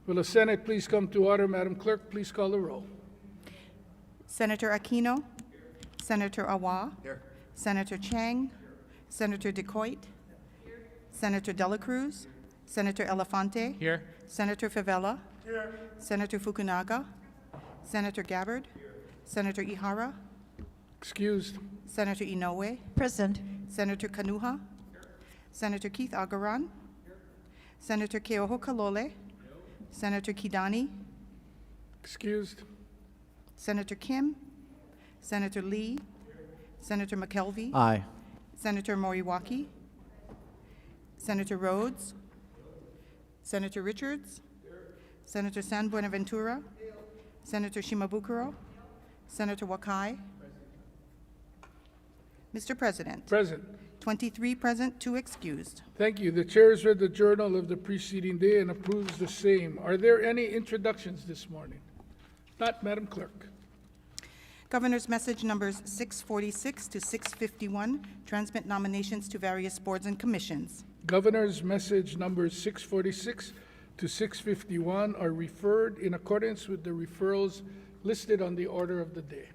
Will the Senate please come to order? Madam Clerk, please call the roll. Senator Aquino. Senator Awa. Here. Senator Chang. Senator DeCoit. Senator Dela Cruz. Senator Elefante. Here. Senator Favela. Senator Fukunaga. Senator Gabbard. Senator Ihara. Excused. Senator Inoue. Present. Senator Kanuha. Senator Keith Agaran. Senator Keoho Kalole. Senator Kidani. Excused. Senator Kim. Senator Lee. Senator McKelvey. Aye. Senator Moriwaki. Senator Rhodes. Senator Richards. Senator San Buenaventura. Senator Shimabukuro. Senator Wakai. Mr. President, Present. 23 present, 2 excused. Thank you. The chair has read the journal of the preceding day and approves the same. Are there any introductions this morning? Not, Madam Clerk. Governor's message numbers 646 to 651 transmit nominations to various boards and commissions. Governor's message numbers 646 to 651 are referred in accordance with the referrals listed on the order of the day.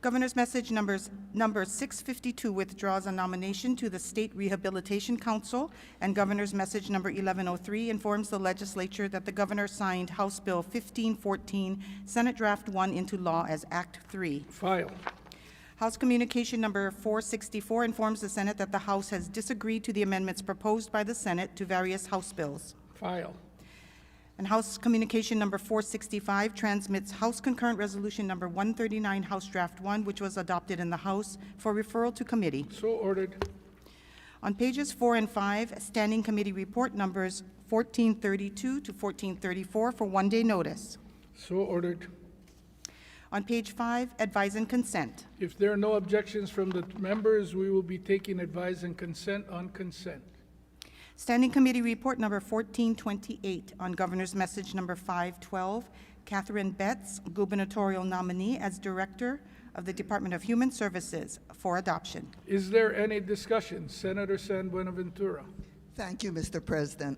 Governor's message number 652 withdraws a nomination to the State Rehabilitation Council, and Governor's message number 1103 informs the legislature that the governor signed House Bill 1514, Senate Draft 1 into law as Act 3. File. House Communication number 464 informs the Senate that the House has disagreed to the amendments proposed by the Senate to various House bills. File. And House Communication number 465 transmits House Concurrent Resolution number 139, House Draft 1, which was adopted in the House, for referral to committee. So ordered. On pages 4 and 5, Standing Committee Report numbers 1432 to 1434 for one-day notice. So ordered. On page 5, Advise and Consent. If there are no objections from the members, we will be taking advice and consent on consent. Standing Committee Report number 1428 on Governor's Message number 512, Catherine Betts, gubernatorial nominee as Director of the Department of Human Services, for adoption. Is there any discussion? Senator San Buenaventura. Thank you, Mr. President.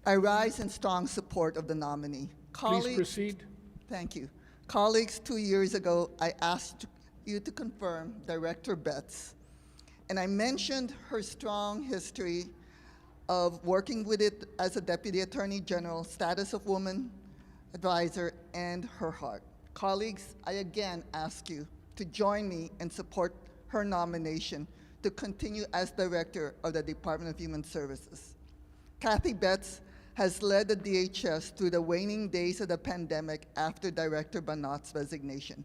I rise in strong support of the nominee. Please proceed. Thank you. Colleagues, 2 years ago, I asked you to confirm Director Betts, and I mentioned her strong history of working with it as a Deputy Attorney General, status of woman advisor, and her heart. Colleagues, I again ask you to join me and support her nomination to continue as Director of the Department of Human Services. Kathy Betts has led the DHS through the waning days of the pandemic after Director Banat's resignation.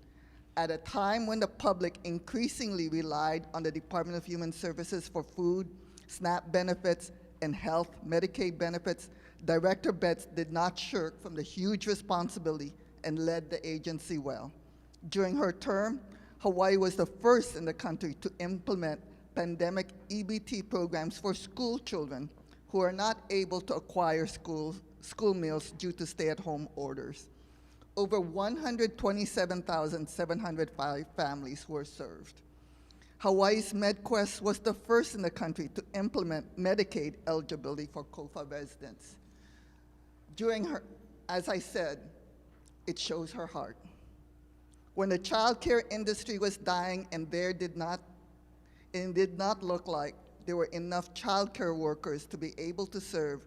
At a time when the public increasingly relied on the Department of Human Services for food, SNAP benefits, and health Medicaid benefits, Director Betts did not shirk from the huge responsibility and led the agency well. During her term, Hawaii was the first in the country to implement pandemic EBT programs for school children who are not able to acquire school meals due to stay-at-home orders. Over 127,705 families were served. Hawaii's MedQuest was the first in the country to implement Medicaid eligibility for COFA residents. During her, as I said, it shows her heart. When the child care industry was dying and it did not look like there were enough child care workers to be able to serve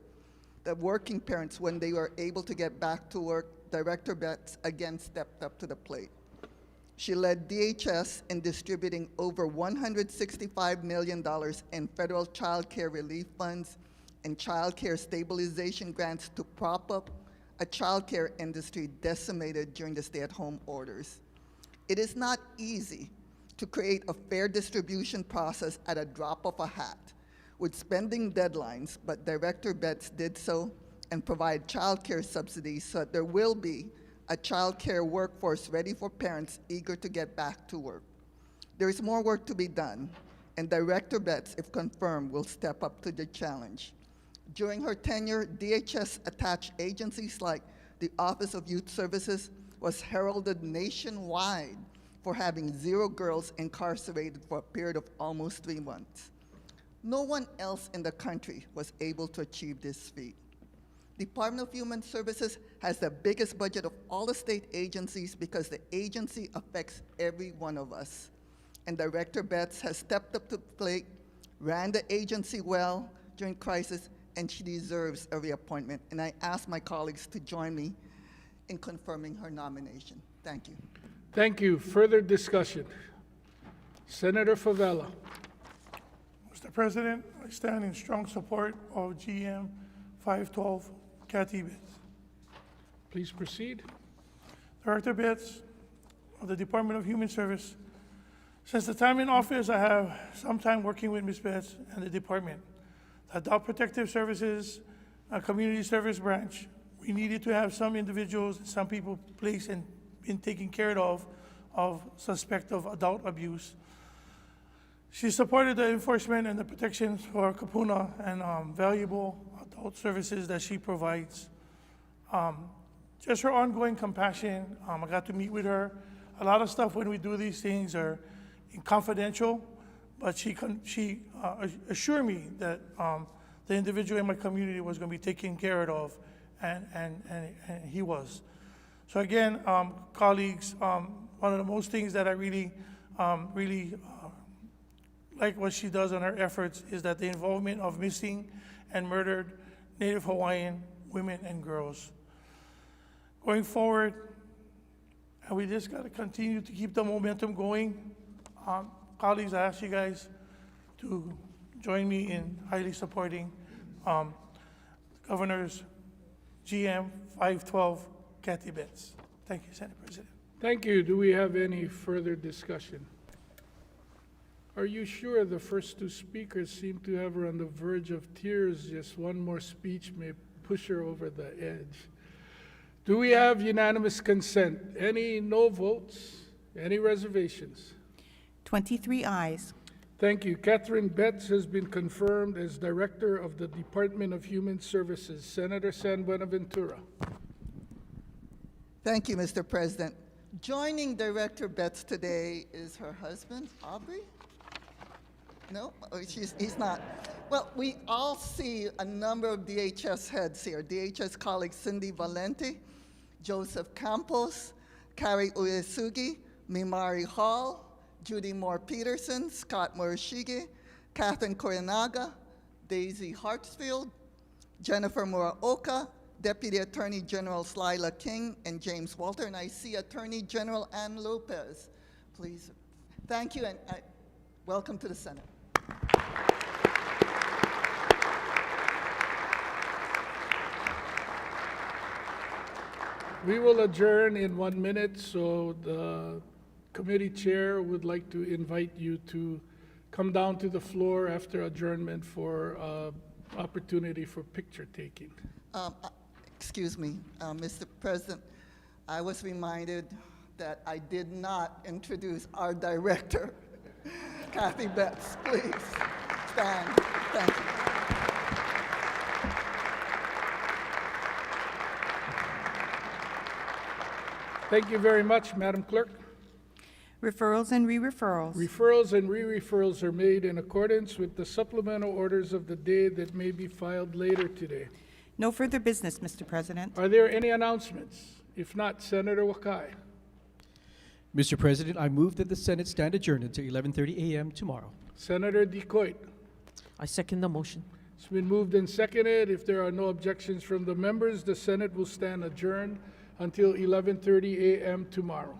the working parents when they were able to get back to work, Director Betts again stepped up to the plate. She led DHS in distributing over $165 million in federal child care relief funds and child care stabilization grants to prop up a child care industry decimated during the stay-at-home orders. It is not easy to create a fair distribution process at a drop of a hat with spending deadlines, but Director Betts did so and provide child care subsidies so that there will be a child care workforce ready for parents eager to get back to work. There is more work to be done, and Director Betts, if confirmed, will step up to the challenge. During her tenure, DHS-attached agencies like the Office of Youth Services was heralded nationwide for having 0 girls incarcerated for a period of almost 3 months. No one else in the country was able to achieve this feat. Department of Human Services has the biggest budget of all the state agencies because the agency affects every one of us. And Director Betts has stepped up to the plate, ran the agency well during crisis, and she deserves a reappointment. And I ask my colleagues to join me in confirming her nomination. Thank you. Thank you. Further discussion. Senator Favela. Mr. President, I stand in strong support of GM 512, Kathy Betts. Please proceed. Director Betts of the Department of Human Service. Since the time in office, I have some time working with Ms. Betts and the department. The Adult Protective Services Community Service Branch, we needed to have some individuals, some people placed and been taken care of suspect of adult abuse. She supported the enforcement and the protections for Kapuna and valuable adult services that she provides. Just her ongoing compassion, I got to meet with her. A lot of stuff when we do these things are confidential, but she assured me that the individual in my community was going to be taken care of, and he was. So again, colleagues, one of the most things that I really like what she does on her efforts is that the involvement of missing and murdered Native Hawaiian women and girls. Going forward, and we just got to continue to keep the momentum going. Colleagues, I ask you guys to join me in highly supporting Governor's GM 512, Kathy Betts. Thank you, Senate President. Thank you. Do we have any further discussion? Are you sure the first two speakers seem to have her on the verge of tears? Just one more speech may push her over the edge. Do we have unanimous consent? Any no votes? Any reservations? 23 ayes. Thank you. Catherine Betts has been confirmed as Director of the Department of Human Services. Senator San Buenaventura. Thank you, Mr. President. Joining Director Betts today is her husband, Aubrey? No, he's not. Well, we all see a number of DHS heads here. DHS colleagues Cindy Valenti, Joseph Campos, Kari Uesugi, Mimari Hall, Judy Moore-Peterson, Scott Morishige, Catherine Korenaga, Daisy Hartsfield, Jennifer Muraoka, Deputy Attorney General Slyla King, and James Walter, and I see Attorney General Ann Lopez. Please, thank you, and welcome to the Senate. We will adjourn in 1 minute, so the committee chair would like to invite you to come down to the floor after adjournment for opportunity for picture taking. Excuse me, Mr. President, I was reminded that I did not introduce our director, Kathy Betts. Please stand. Thank you. Thank you very much, Madam Clerk. Referrals and re-referrals. Referrals and re-referrals are made in accordance with the supplemental orders of the day that may be filed later today. No further business, Mr. President. Are there any announcements? If not, Senator Wakai. Mr. President, I move that the Senate stand adjourned until 11:30 a.m. tomorrow. Senator Decoit. I second the motion. It's been moved and seconded. If there are no objections from the members, the Senate will stand adjourned until 11:30 a.m. tomorrow.